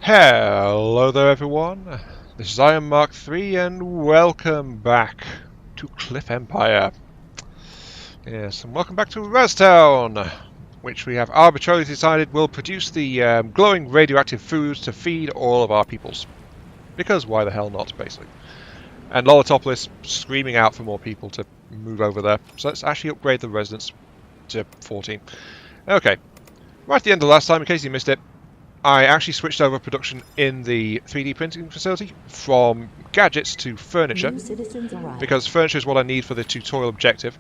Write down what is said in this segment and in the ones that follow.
Hello there everyone, this is Iron Mark III and welcome back to Cliff Empire. Yes, and welcome back to Raztown, which we have arbitrarily decided will produce the glowing radioactive foods to feed all of our peoples. Because why the hell not, basically. And Lolitopolis screaming out for more people to move over there. So let's actually upgrade the residents to 14. Okay, right at the end of last time, in case you missed it, I actually switched over production in the 3D printing facility from gadgets to furniture, because furniture is what I need for the tutorial objective.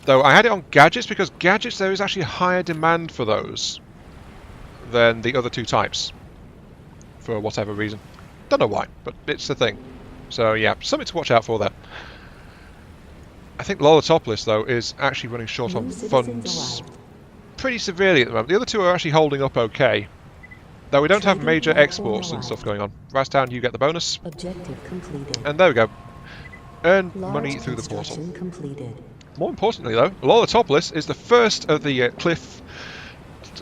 Though I had it on gadgets because gadgets, there is actually a higher demand for those than the other two types, for whatever reason. Don't know why, but it's the thing. So yeah, something to watch out for there. I think Lolitopolis, though, is actually running short on funds pretty severely at the moment. The other two are actually holding up okay. Though we don't have major exports and stuff going on. Raztown, you get the bonus. Objective completed. And there we go. Earn money through the portal. Completed. More importantly, though, Lolitopolis is the first of the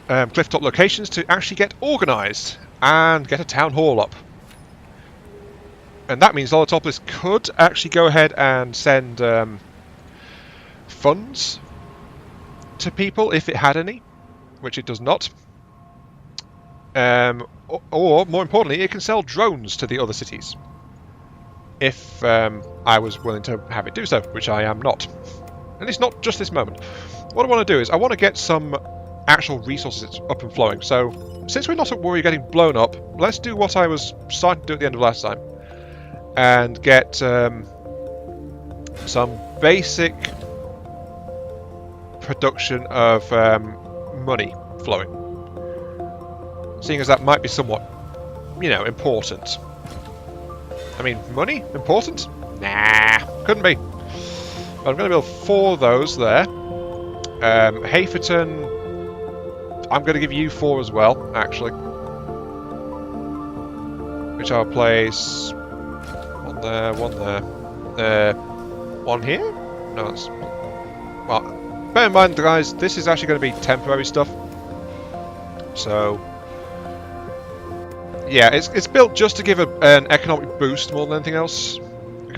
clifftop locations to actually get organised and get a town hall up. And that means Lolitopolis could actually go ahead and send funds to people if it had any, which it does not. Or, more importantly, it can sell drones to the other cities. If I was willing to have it do so, which I am not. At least not just this moment. What I want to do is, I want to get some actual resources up and flowing. So, since we're not at war, you're getting blown up, let's do what I was starting to do at the end of last time. And get some basic production of money flowing. Seeing as that might be somewhat, you know, important. I mean, money? Important? Nah, couldn't be. But I'm going to build 4 of those there. Haferton, I'm going to give you 4 as well, actually. Which I'll place... one there, one here? No, that's... Well, bear in mind, guys, this is actually going to be temporary stuff. So... yeah, it's built just to give an economic boost more than anything else,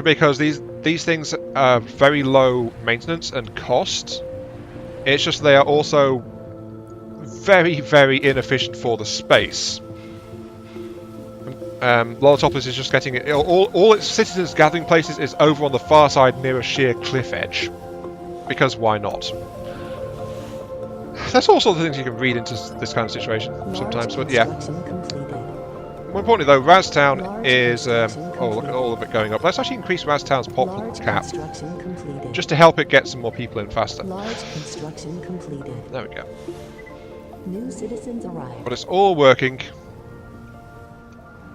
because these things are very low maintenance and cost. It's just they are also very, very inefficient for the space. Lolitopolis is just getting it. All its citizens' gathering places is over on the far side near a sheer cliff edge, because why not? There's all sorts of things you can read into this kind of situation sometimes, but yeah. More importantly, though, Raztown is... oh, look at all of it going up. Let's actually increase Raztown's pop cap, just to help it get some more people in faster. There we go. New citizens arrived. But it's all working.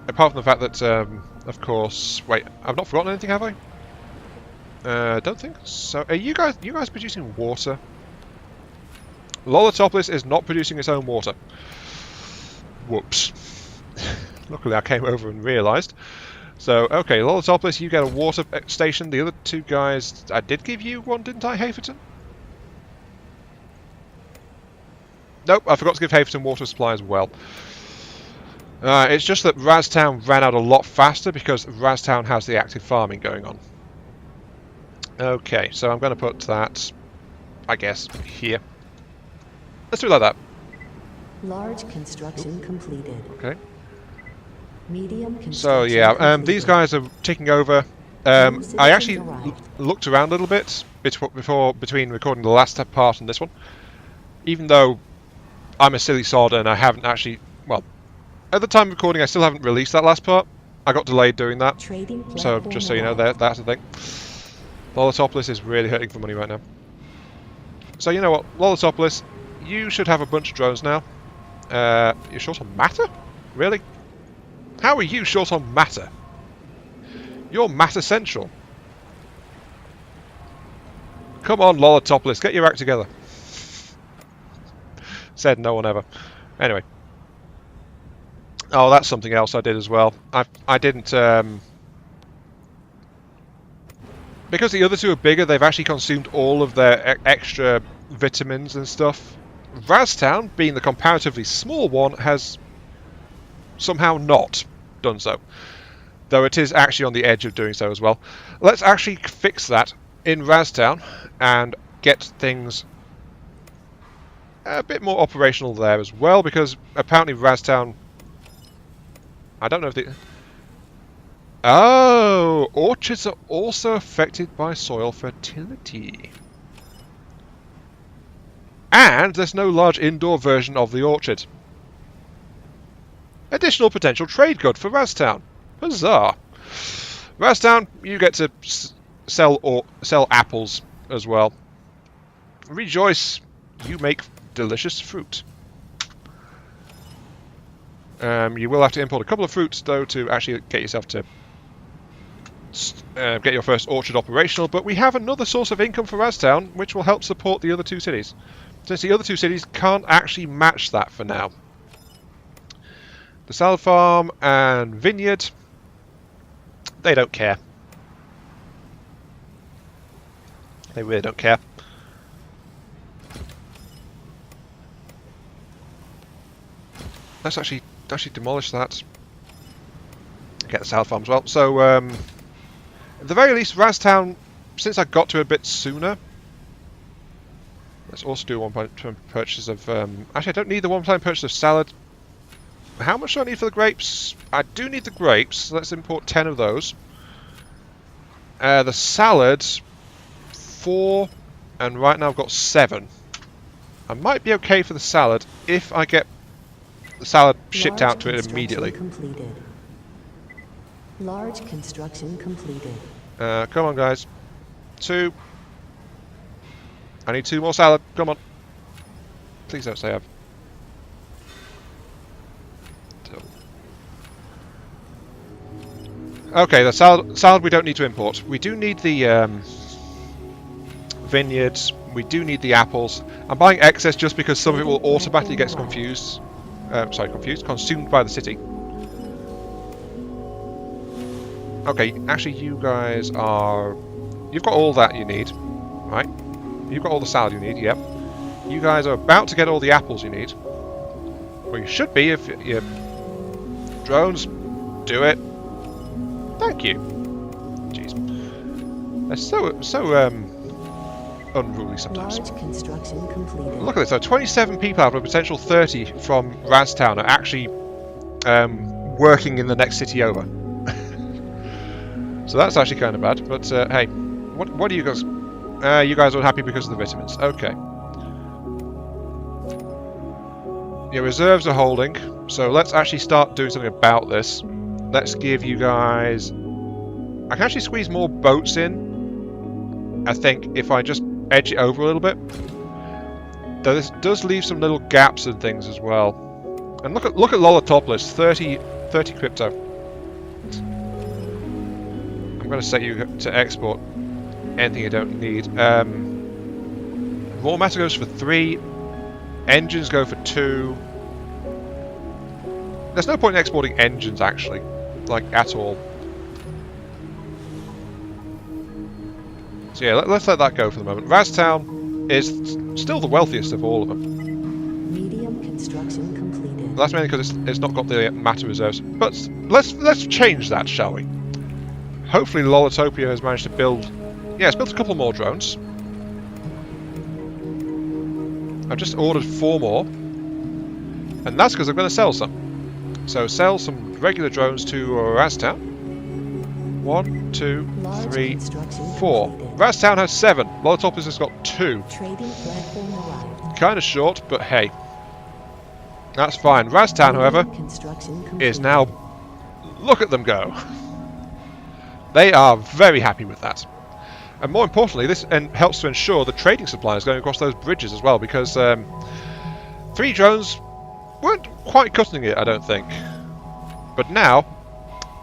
Apart from the fact that, of course... Wait, I've not forgotten anything, have I? Don't think so. Are you guys producing water? Lolitopolis is not producing its own water. Whoops. Luckily I came over and realised. So, okay, Lolitopolis, you get a water station. The other 2 guys... I did give you one, didn't I, Haferton? Nope, I forgot to give Haferton water supply as well. It's just that Raztown ran out a lot faster because Raztown has the active farming going on. Okay, so I'm going to put that, I guess, here. Let's do it like that. Large construction completed. Okay. Medium construction So yeah, completed. these guys are taking over. I actually looked around a little bit between recording the last part and this one. Even though I'm a silly sod and I haven't actually... Well, at the time of recording I still haven't released that last part. I got delayed doing that. So just so you know, that's the thing. Lolitopolis is really hurting for money right now. So you know what, Lolitopolis, you should have a bunch of drones now. You're short on matter? Really? How are you short on matter? You're matter central. Come on, Lolitopolis, get your act together. Said no one ever. Anyway. Oh, that's something else I did as well. I didn't... because the other 2 are bigger, they've actually consumed all of their extra vitamins and stuff. Raztown, being the comparatively small one, has somehow not done so. Though it is actually on the edge of doing so as well. Let's actually fix that in Raztown and get things a bit more operational there as well, because apparently Raztown... I don't know if they... Oh! Orchards are also affected by soil fertility. And there's no large indoor version of the orchard. Additional potential trade good for Raztown. Huzzah! Raztown, you get to sell apples as well. Rejoice, you make delicious fruit. You will have to import a couple of fruits though to actually get yourself to get your first orchard operational, but we have another source of income for Raztown which will help support the other two cities, since the other two cities can't actually match that for now. The salad farm and vineyard, they don't care. They really don't care. Let's actually demolish that. Get the salad farm as well. So, at the very least, Raztown, since I got to it a bit sooner, let's also do a one-time purchase of... actually, I don't need the one-time purchase of salad. How much do I need for the grapes? I do need the grapes. So let's import 10 of those. The salad, 4, and right now I've got 7. I might be okay for the salad if I get the salad shipped out to it immediately. Completed. Large construction completed. Come on, guys. 2. I need 2 more salad. Come on. Please don't say I've... Okay, the salad we don't need to import. We do need the vineyards. We do need the apples. I'm buying excess just because some of it will automatically get consumed by the city. Okay, actually you guys are... You've got all that you need, right? You've got all the salad you need, yep. You guys are about to get all the apples you need. Well, you should be if you... Drones, do it. Thank you. Jeez. They're so unruly sometimes. Large construction completed. Look at this, so 27 people out of a potential 30 from Raztown are actually working in the next city over. So that's actually kind of bad, but hey, what are you guys... you guys are happy because of the vitamins. Okay. Your reserves are holding, so let's actually start doing something about this. Let's give you guys... I can actually squeeze more boats in, I think, if I just edge it over a little bit. Though this does leave some little gaps and things as well. And look at Lolatopolis, 30 crypto. I'm going to set you to export anything you don't need. Raw matter goes for 3. Engines go for 2. There's no point in exporting engines, actually. Like, at all. So yeah, let's let that go for the moment. Raztown is still the wealthiest of all of them. Medium construction completed. That's mainly because it's not got the matter reserves. But let's change that, shall we? Hopefully Lolotopia has managed to build... Yeah, it's built a couple more drones. I've just ordered 4 more. And that's because I'm going to sell some. So sell some regular drones to Raztown. 1, 2, 3, 4. Raztown has 7. Lolotopis has got 2. Trading platform arrived. Kind of short, but hey. That's fine. Raztown, however, is now... Look at them go. They are very happy with that. And more importantly, this helps to ensure the trading supply is going across those bridges as well, because 3 drones weren't quite cutting it, I don't think. But now,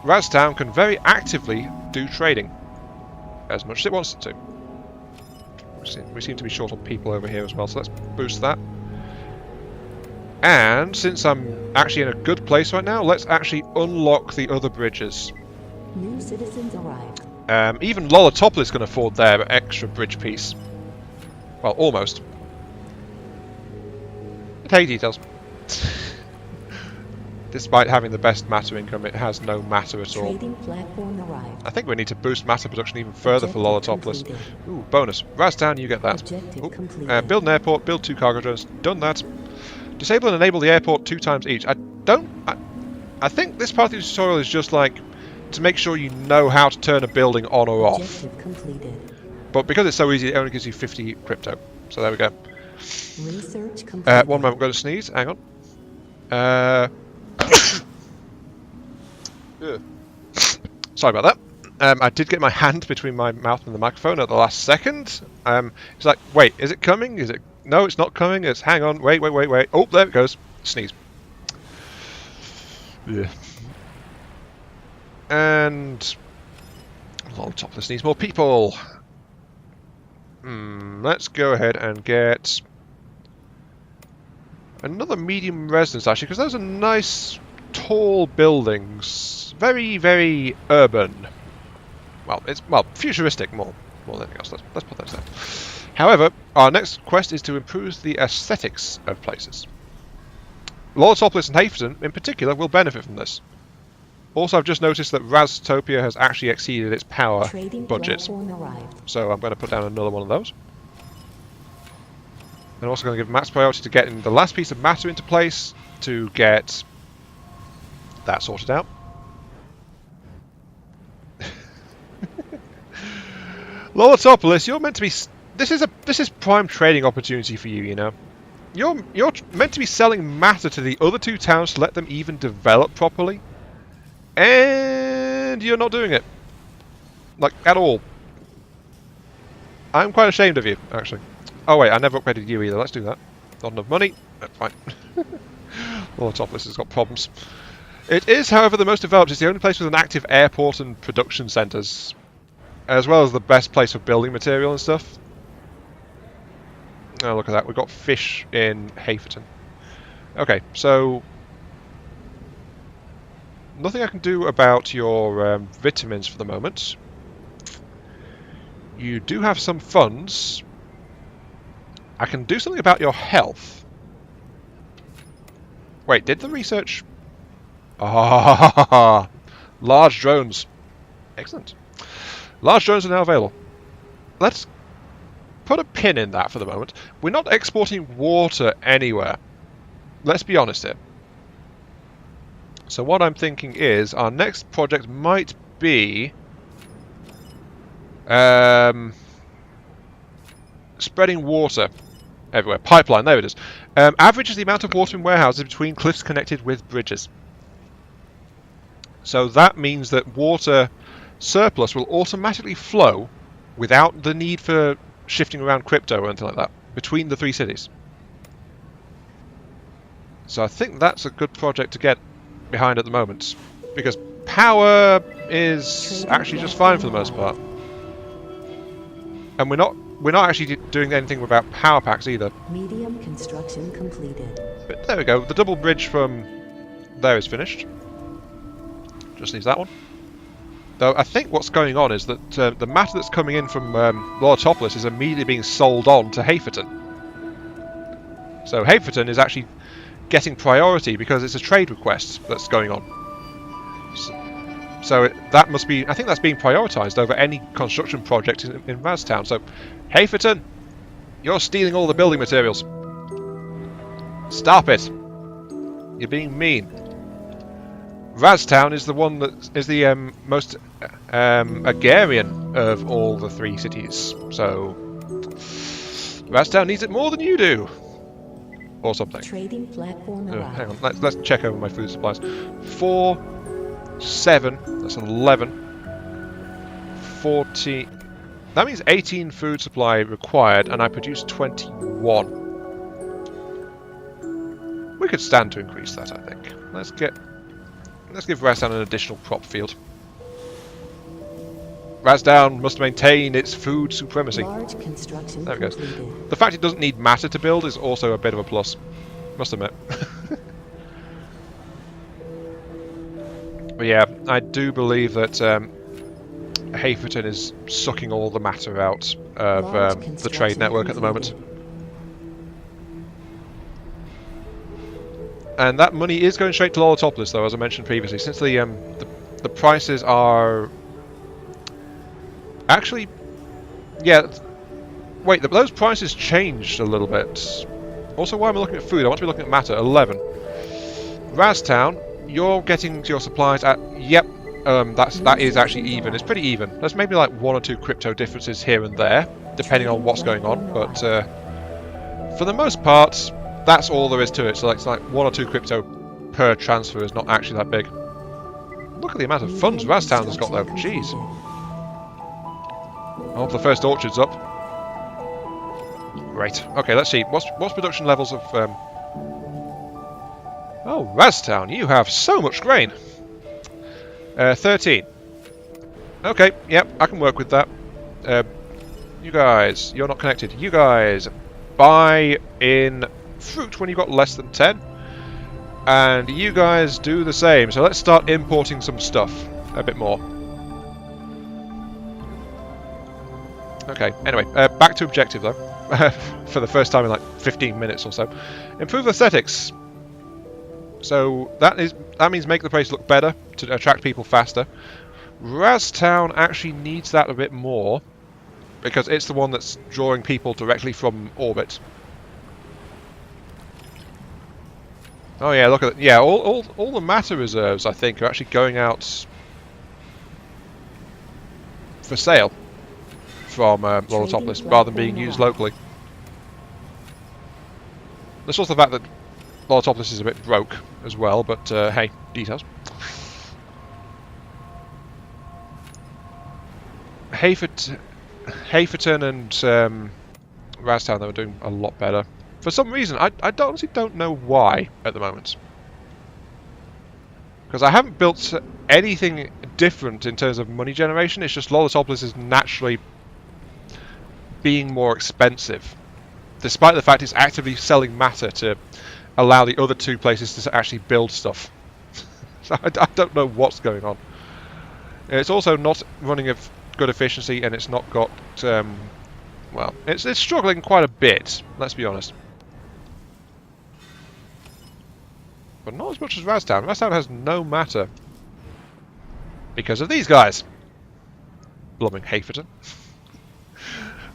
Raztown can very actively do trading, as much as it wants to. We seem to be short on people over here as well, so let's boost that. And since I'm actually in a good place right now, let's actually unlock the other bridges. New citizens arrived. Even Lolatopolis can afford their extra bridge piece. Well, almost. Hey, details. despite having the best matter income, it has no matter at all. Trading platform arrived. I think we need to boost matter production even further for Objective Lolitopolis. completed. Ooh, bonus. Raztown, you get that. Objective Ooh, completed. build an airport, build 2 cargo drones. Done that. Disable and enable the airport 2 times each. I think this part of the tutorial is just like to make sure you know how to turn a building on or off. Objective completed. But because it's so easy, it only gives you 50 crypto. So there we go. Research completed. One moment, I'm going to sneeze. Hang on. Sorry about that. I did get my hand between my mouth and the microphone at the last second. It's like, wait, is it coming? Is it? No, it's not coming. It's hang on. Wait. Oh, there it goes. Sneeze. Yeah. And Lolitopolis needs more people. Let's go ahead and get another medium residence, actually, because those are nice, tall buildings. Very, very urban. Well, it's futuristic more than anything else. Let's put those there. However, our next quest is to improve the aesthetics of places. Lolitopolis and Haferton, in particular, will benefit from this. Also, I've just noticed that Raztopia has actually exceeded its power Trading budget. platform arrived. So I'm going to put down another one of those. I'm also going to give max priority to getting the last piece of matter into place to get that sorted out. Lolitopolis, you're meant to be. This is prime trading opportunity for you. You know, you're meant to be selling matter to the other 2 towns to let them even develop properly, and you're not doing it, like at all. I'm quite ashamed of you, actually. Oh wait, I never upgraded you either. Let's do that. Not enough money. That's fine. Lolitopolis has got problems. It is, however, the most developed. It's the only place with an active airport and production centres, as well as the best place for building material and stuff. Oh, look at that. We've got fish in Haferton. Okay, so nothing I can do about your vitamins for the moment. You do have some funds. I can do something about your health. Wait, did the research... Ah, large drones. Excellent. Large drones are now available. Let's put a pin in that for the moment. We're not exporting water anywhere. Let's be honest here. So what I'm thinking is our next project might be spreading water everywhere. Pipeline, there it is. Averages the amount of water in warehouses between cliffs connected with bridges. So that means that water surplus will automatically flow without the need for shifting around crypto or anything like that between the 3 cities. So I think that's a good project to get behind at the moment, because power is actually just fine for the most part, and we're not actually doing anything without power packs either. Medium construction completed. But there we go. The double bridge from there is finished. Just needs that one. Though I think what's going on is that the matter that's coming in from Lolitopolis is immediately being sold on to Haferton. So Haferton is actually getting priority because it's a trade request that's going on. So that must be, I think that's being prioritised over any construction project in Raztown. So Haferton, you're stealing all the building materials. Stop it. You're being mean. Raztown is the one that is the most agrarian of all the 3 cities. So Raztown needs it more than you do. Or something. Trading platform Hang on, let's check over my food supplies. 4, 7, that's 11, 14. That means 18 food supply required, and I produce 21. We could stand to increase that, I think. Let's give Raztown an additional crop field. Raztown must maintain its food supremacy. Large construction There it goes. completed. The fact it doesn't need matter to build is also a bit of a plus. Must admit. But yeah, I do believe that Haferton is sucking all the matter out of the trade network at the moment. And that money is going straight to Lolitopolis, though, as I mentioned previously, since the prices are actually, yeah. Wait, those prices changed a little bit. Also, why am I looking at food? I want to be looking at matter. 11. Raztown, you're getting your supplies at. Yep, that is actually even. It's pretty even. There's maybe like 1 or 2 crypto differences here and there, depending on what's going on. But for the most part, that's all there is to it. So it's like 1 or 2 crypto per transfer is not actually that big. Look at the amount of funds Raztown has got though. Jeez. I hope the first orchard's up. Great. Okay, let's see. What's production levels of? Oh, Raztown, you have so much grain. 13. Okay, yep, I can work with that. You guys, you're not connected. You guys, buy in fruit when you've got less than 10. And you guys do the same. So let's start importing some stuff a bit more. Okay, anyway, back to objective though. For the first time in like 15 minutes or so. Improve aesthetics. So that means make the place look better to attract people faster. Raztown actually needs that a bit more because it's the one that's drawing people directly from orbit. Oh yeah, look at it. Yeah, all the matter reserves I think are actually going out for sale from Lolitopolis rather than being used locally. There's also the fact that Lolitopolis is a bit broke as well, but hey, details. Haferton and Raztown, they were doing a lot better. For some reason, I honestly don't know why at the moment. Because I haven't built anything different in terms of money generation, it's just Lolitopolis is naturally being more expensive. Despite the fact it's actively selling matter to allow the other 2 places to actually build stuff. So I don't know what's going on. It's also not running at good efficiency, and it's not got, well, it's struggling quite a bit, let's be honest. But not as much as Raztown. Raztown has no matter. Because of these guys. Blooming Haferton.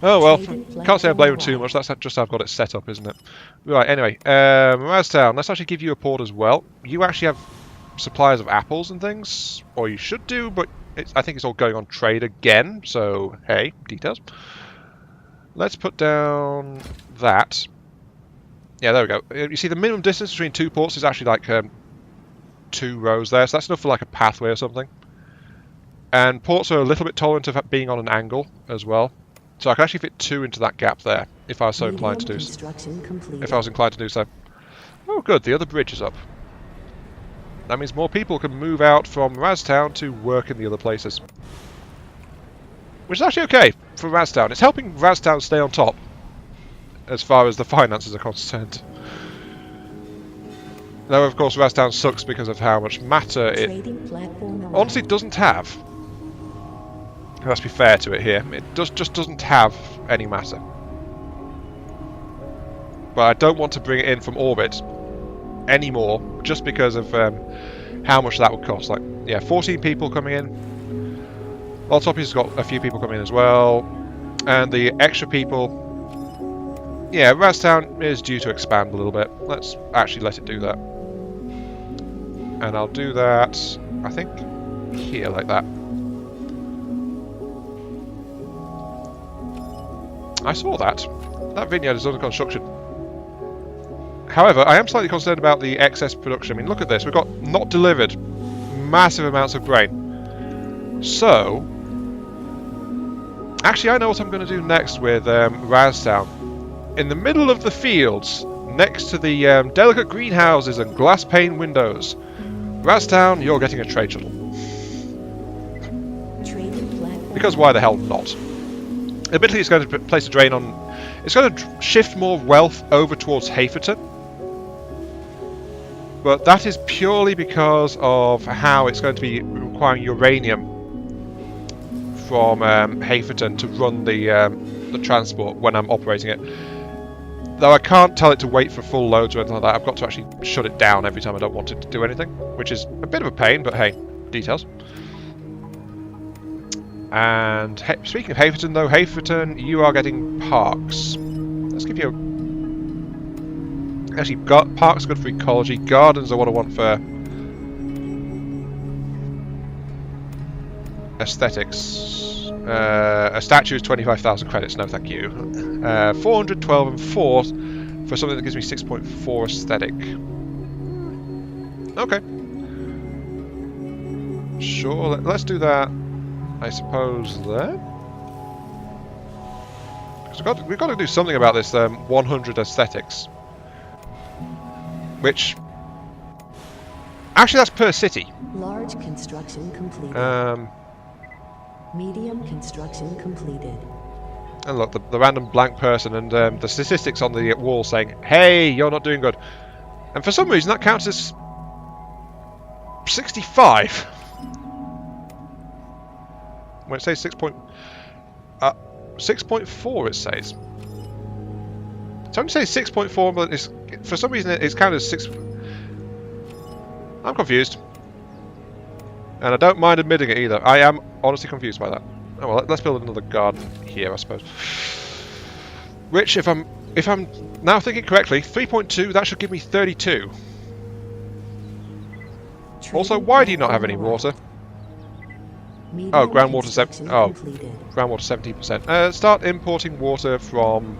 Oh well, can't say I blame him too much, that's just how I've got it set up, isn't it? Right, anyway, Raztown, let's actually give you a port as well. You actually have supplies of apples and things, or you should do, but I think it's all going on trade again, so hey, details. Let's put down that. Yeah, there we go. You see the minimum distance between 2 ports is actually like 2 rows there, so that's enough for like a pathway or something. And ports are a little bit tolerant of being on an angle as well. So I can actually fit 2 into that gap there, if I was so inclined to do so. If I was inclined to do so. Oh good, the other bridge is up. That means more people can move out from Raztown to work in the other places. Which is actually okay for Raztown. It's helping Raztown stay on top, as far as the finances are concerned. Though of course Raztown sucks because of how much matter it honestly doesn't have. Let's be fair to it here. It just doesn't have any matter. But I don't want to bring it in from orbit anymore, just because of how much that would cost. Like, yeah, 14 people coming in. Lolitopolis has got a few people coming in as well, and the extra people. Yeah, Raztown is due to expand a little bit. Let's actually let it do that, and I'll do that. I think here, like that. I saw that. That vineyard is under construction. However, I am slightly concerned about the excess production. I mean, look at this. We've got not delivered massive amounts of grain. So, actually, I know what I'm going to do next with Raztown. In the middle of the fields, next to the delicate greenhouses and glass pane windows, Raztown, you're getting a trade shuttle. Because why the hell not? Admittedly, it's going to place a drain on. It's going to shift more wealth over towards Haferton, but that is purely because of how it's going to be requiring uranium from Haferton to run the transport when I'm operating it. Though I can't tell it to wait for full loads or anything like that. I've got to actually shut it down every time I don't want it to do anything, which is a bit of a pain, but hey, details. And speaking of Haverton, though, Haverton, you are getting parks. Let's give you actually, parks are good for ecology. Gardens are what I want for aesthetics. A statue is 25,000 credits. No, thank you. 412 and 4 for something that gives me 6.4 aesthetic. Okay. Sure. Let's do that. I suppose there. Because we've got to do something about this 100 aesthetics. Which actually that's per city. Large construction completed. Medium construction completed. And look, the random blank person and the statistics on the wall saying, "Hey, you're not doing good," and for some reason that counts as 65. When it says 6.4, it says. So I'm saying 6.4, but it's, for some reason it's counted as 6. I'm confused. And I don't mind admitting it either. I am honestly confused by that. Oh well, let's build another garden here, I suppose. Which, if I'm now thinking correctly, 3.2, that should give me 32. Also, why do you not have any water? Oh, groundwater 17%. Start importing water from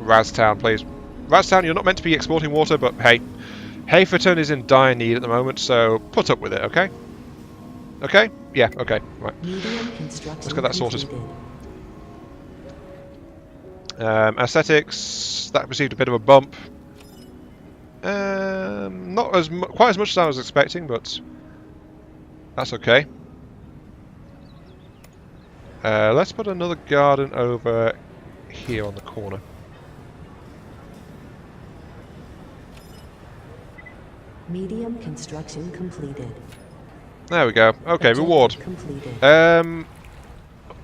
Raztown, please. Raztown, you're not meant to be exporting water, but hey, Haverton is in dire need at the moment, so put up with it, okay? Okay? Yeah, okay, right. Let's get that sorted. Aesthetics, that received a bit of a bump. Not quite as much as I was expecting, but that's okay. Let's put another garden over here on the corner. Medium construction completed. There we go. Okay, Objective reward. completed.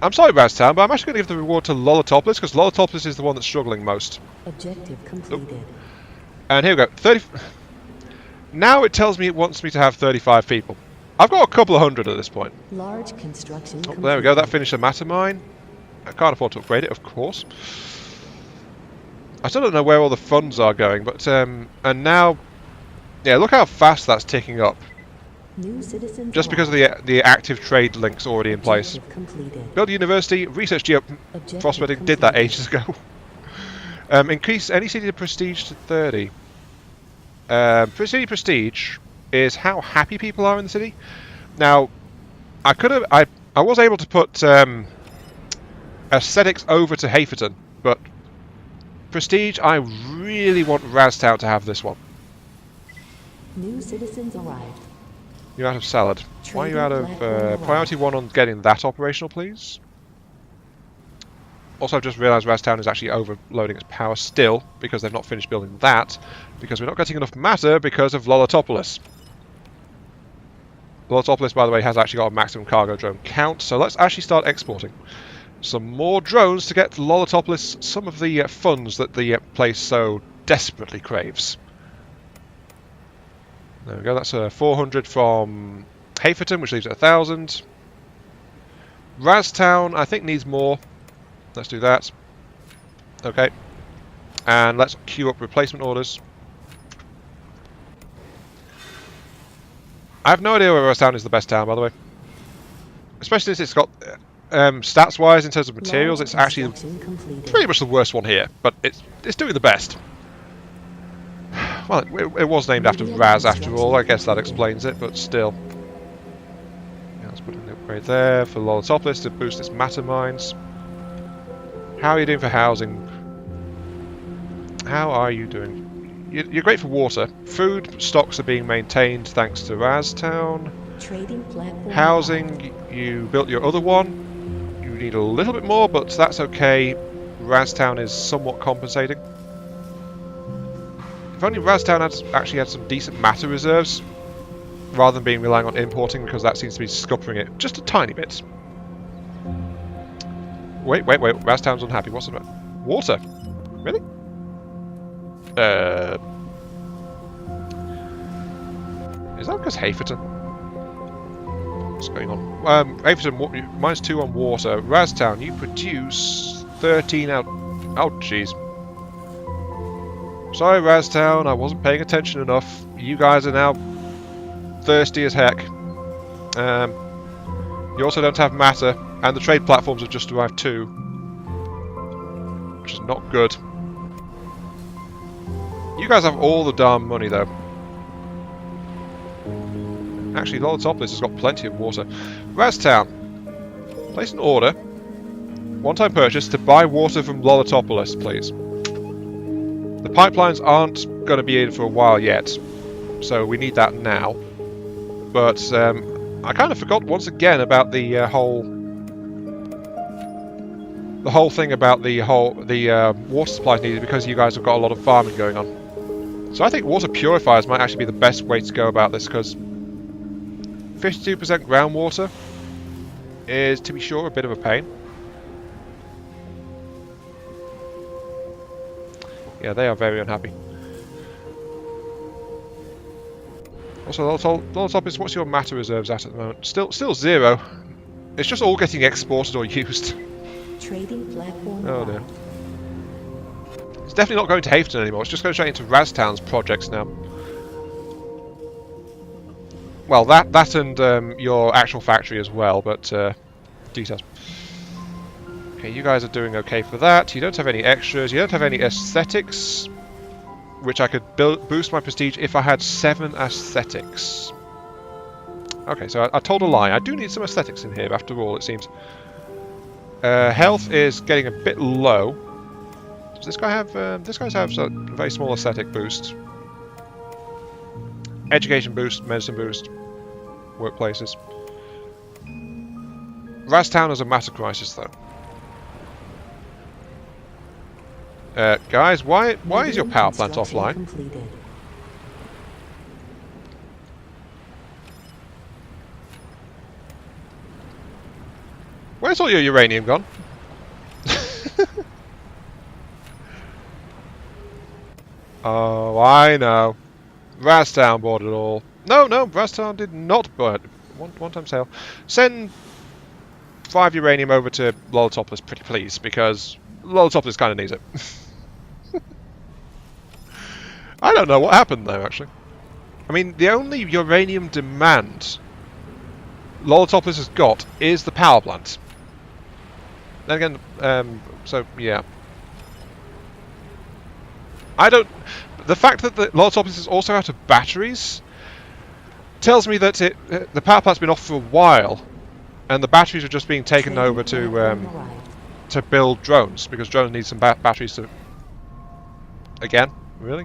I'm sorry, Raztown, but I'm actually going to give the reward to Lolitopolis, because Lolitopolis is the one that's struggling most. Objective completed. And here we go. 30. Now it tells me it wants me to have 35 people. I've got a couple of hundred at this point. Large construction completed. There we go. That finished a matter mine. I can't afford to upgrade it, of course. I still don't know where all the funds are going, but and now, yeah, look how fast that's ticking up. New citizens Just because of the active trade links already in place. Objective completed. Build a university, research geoprospecting, did that ages ago. Increase any city prestige to 30. City prestige is how happy people are in the city. Now, I was able to put aesthetics over to Haverton, but prestige, I really want Raztown to have this one. New citizens arrived. You're out of salad. Why are you out of priority 1 on getting that operational, please? Also, I've just realised Raztown is actually overloading its power still, because they've not finished building that, because we're not getting enough matter because of Lolitopolis. Lolitopolis, by the way, has actually got a maximum cargo drone count, so let's actually start exporting some more drones to get Lolitopolis some of the funds that the place so desperately craves. There we go, that's 400 from Haverton, which leaves it 1,000. Raztown, I think, needs more. Let's do that. Okay. And let's queue up replacement orders. I have no idea whether Raztown is the best town, by the way. Especially since it's got, stats-wise, in terms of materials, it's actually pretty much the worst one here. But it's doing the best. Well, it was named after Raz, after all. I guess that explains it, but still. Yeah, let's put an upgrade there for Lolitopolis to boost its matter mines. How are you doing for housing? How are you doing? You're great for water. Food stocks are being maintained thanks to Raztown. Trading platform. Housing, you built your other one. You need a little bit more, but that's okay. Raztown is somewhat compensating. If only Raztown actually had some decent matter reserves, rather than being relying on importing, because that seems to be scuppering it just a tiny bit. Wait. Raztown's unhappy. What's the matter? Water? Really? Is that because Haferton? What's going on? Haferton, -2 on water. Raztown, you produce 13 out. Oh, jeez. Sorry, Raztown, I wasn't paying attention enough. You guys are now thirsty as heck. You also don't have matter, and the trade platforms have just arrived too, which is not good. You guys have all the darn money, though. Actually, Lolitopolis has got plenty of water. Raztown, place an order, one-time purchase, to buy water from Lolitopolis, please. The pipelines aren't going to be in for a while yet, so we need that now. But I kind of forgot once again about the whole thing about the water supplies needed, because you guys have got a lot of farming going on. So I think water purifiers might actually be the best way to go about this, because 52% groundwater is, to be sure, a bit of a pain. Yeah, they are very unhappy. Also, Lolitopolis, what's your matter reserves at the moment? Still 0. It's just all getting exported or used. Trading platform. Oh dear. It's definitely not going to Haferton anymore. It's just going straight into Raztown's projects now. Well, that and your actual factory as well, but details. Okay, you guys are doing okay for that. You don't have any extras. You don't have any aesthetics, which I could boost my prestige if I had 7 aesthetics. Okay, so I told a lie. I do need some aesthetics in here, after all, it seems. Health is getting a bit low. Does this guy have... this guy has a very small aesthetic boost. Education boost, medicine boost, workplaces. Raztown has a matter crisis, though. Guys, why is your power plant offline? Completed. Where's all your uranium gone? Oh, I know. Raztown bought it all. No, Raztown did not buy it. One-time sale. Send 5 uranium over to Lolitopolis, pretty please, because Lolitopolis kind of needs it. I don't know what happened there, actually. I mean, the only uranium demand Lolitopolis has got is the power plant. Then again, so, yeah. I don't... The fact that the Lolitopolis is also out of batteries tells me that the power plant's been off for a while, and the batteries are just being taken over to build drones, because drones need some batteries to... Again? Really?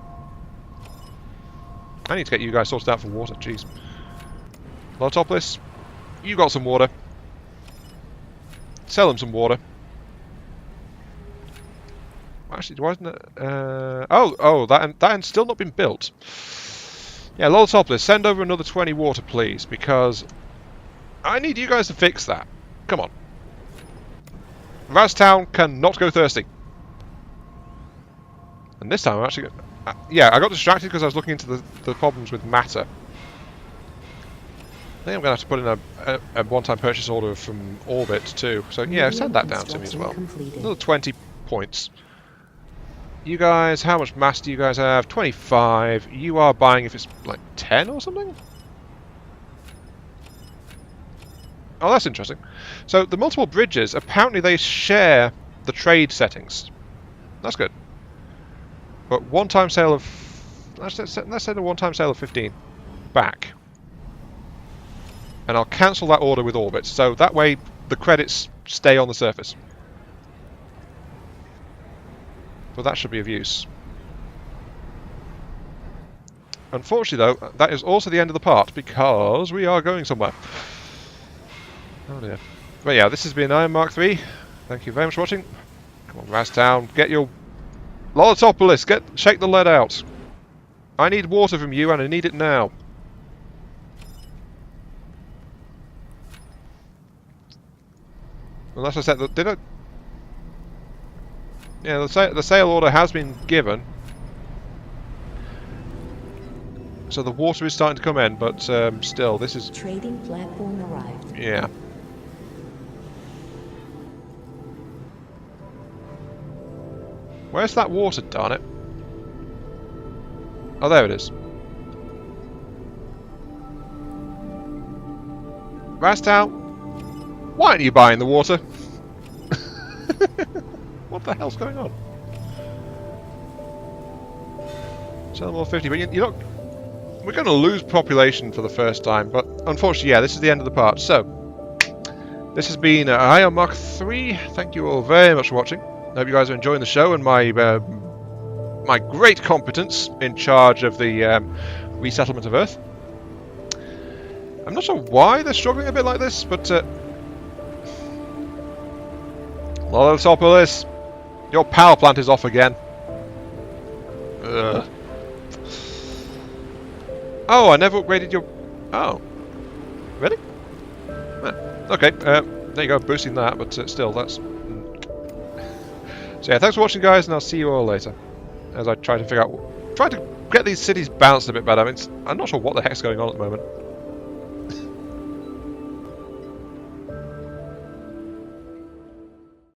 I need to get you guys sorted out for water, jeez. Lolitopolis, you got some water. Sell them some water. Actually, wasn't it? That end's still not been built. Yeah, Lolitopolis, send over another 20 water, please, because I need you guys to fix that. Come on. Raztown cannot go thirsty. And this time I'm actually... yeah, I got distracted because I was looking into the problems with matter. I think I'm going to have to put in a one-time purchase order from Orbit too. So yeah, send that down to me as well. Another 20 points. You guys, how much mass do you guys have? 25. You are buying if it's like 10 or something? Oh, that's interesting. So the multiple bridges, apparently they share the trade settings. That's good. But one-time sale of... Let's say the one-time sale of 15. Back. And I'll cancel that order with Orbit, so that way the credits stay on the surface. But that should be of use. Unfortunately, though, that is also the end of the part, because we are going somewhere. Oh dear. But yeah, this has been Iron Mark 3. Thank you very much for watching. Come on, Raztown, get your... Lolitopolis, shake the lead out. I need water from you, and I need it now. Unless I said that... Did I... Yeah, the sale order has been given. So the water is starting to come in, but still, this is... Trading platform arrived. Yeah. Where's that water, darn it? Oh, there it is. Rastow, why aren't you buying the water? What the hell's going on? Sell them all 50, but you're not... We're going to lose population for the first time, but unfortunately, yeah, this is the end of the part. So, this has been Ion Mark 3. Thank you all very much for watching. I hope you guys are enjoying the show and my my great competence in charge of the resettlement of Earth. I'm not sure why they're struggling a bit like this, but Lolotopoulos, your power plant is off again. Ugh. Oh, I never upgraded your... Oh. Really? Okay, there you go, boosting that, but still, that's... So yeah, thanks for watching, guys, and I'll see you all later. As I try to figure out... Try to get these cities balanced a bit better. I mean, I'm not sure what the heck's going on at the moment.